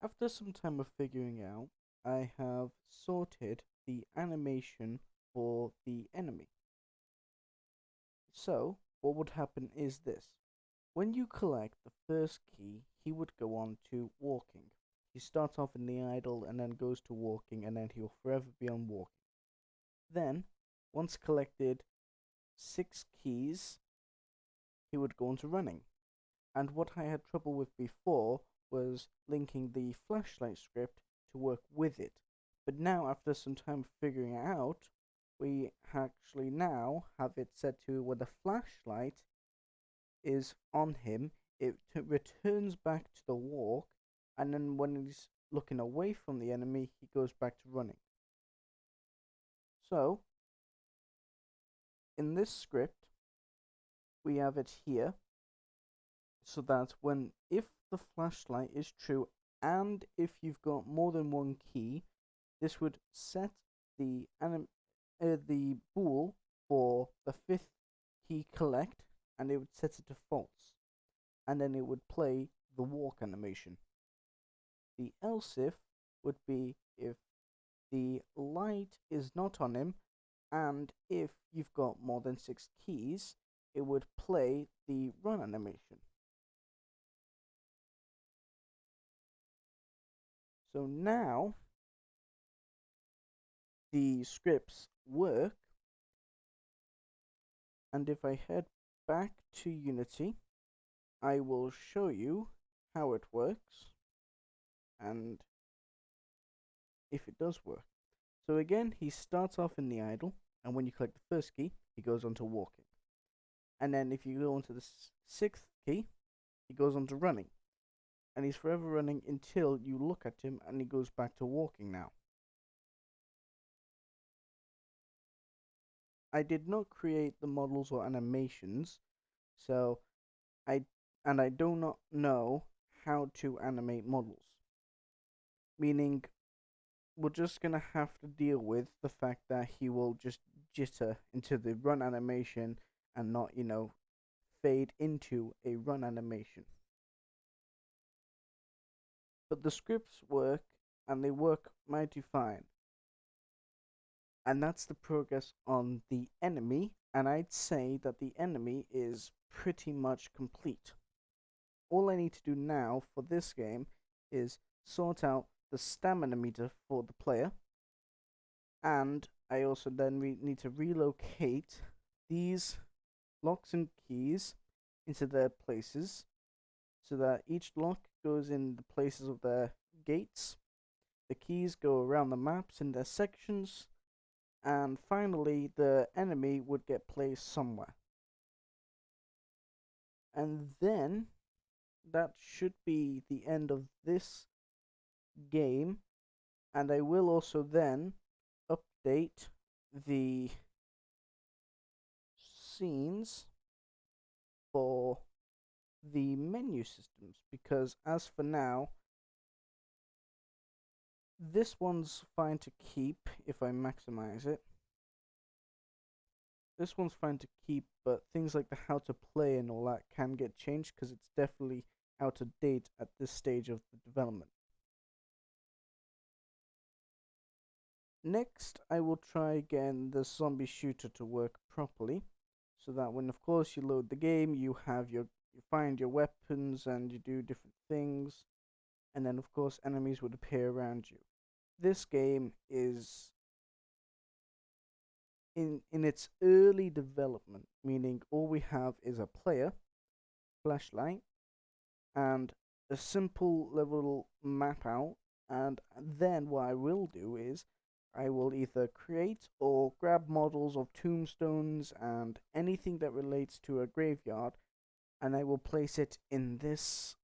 After some time of figuring out, I have sorted the animation for the enemy. So, what would happen is this. When you collect the first key, he would go on to walking. He starts off in the idle and then goes to walking, and then he'll forever be on walking. Then, once collected 6 keys, he would go on to running. And what I had trouble with before was linking the flashlight script to work with it. But now, after some time figuring it out, we actually now have it set to where the flashlight is on him, it returns back to the walk, and then when he's looking away from the enemy, he goes back to running. So, in this script, we have it here, so that if the flashlight is true and if you've got more than one key, this would set the bool for the 5th key collect, and it would set it to false, and then it would play the walk animation. The else if would be if the light is not on him, and if you've got more than 6 keys, it would play the run animation. So now the scripts work, and if I head back to Unity, I will show you how it works and if it does work. So again, he starts off in the idle, and when you collect the first key, he goes on to walking. And then if you go on to the 6th key, he goes on to running. And he's forever running until you look at him and he goes back to walking now. I did not create the models or animations, so I do not know how to animate models. Meaning, we're just gonna have to deal with the fact that he will just jitter into the run animation and not, fade into a run animation. But the scripts work, and they work mighty fine. And that's the progress on the enemy, and I'd say that the enemy is pretty much complete. All I need to do now for this game is sort out the stamina meter for the player, and I also then need to relocate these locks and keys into their places so that each lock goes in the places of their gates. The keys go around the maps in their sections, and finally the enemy would get placed somewhere. And then that should be the end of this game, and I will also then update the scenes for the menu systems, because as for now, this one's fine to keep if I maximize it. This one's fine to keep, but things like the how to play and all that can get changed because it's definitely out of date at this stage of the development. Next, I will try again the zombie shooter to work properly, so that when, of course, you load the game, you find your weapons and you do different things, and then, of course, enemies would appear around you. This game is in its early development, meaning all we have is a player, flashlight, and a simple level map out. And then what I will do is I will either create or grab models of tombstones and anything that relates to a graveyard, and I will place it in this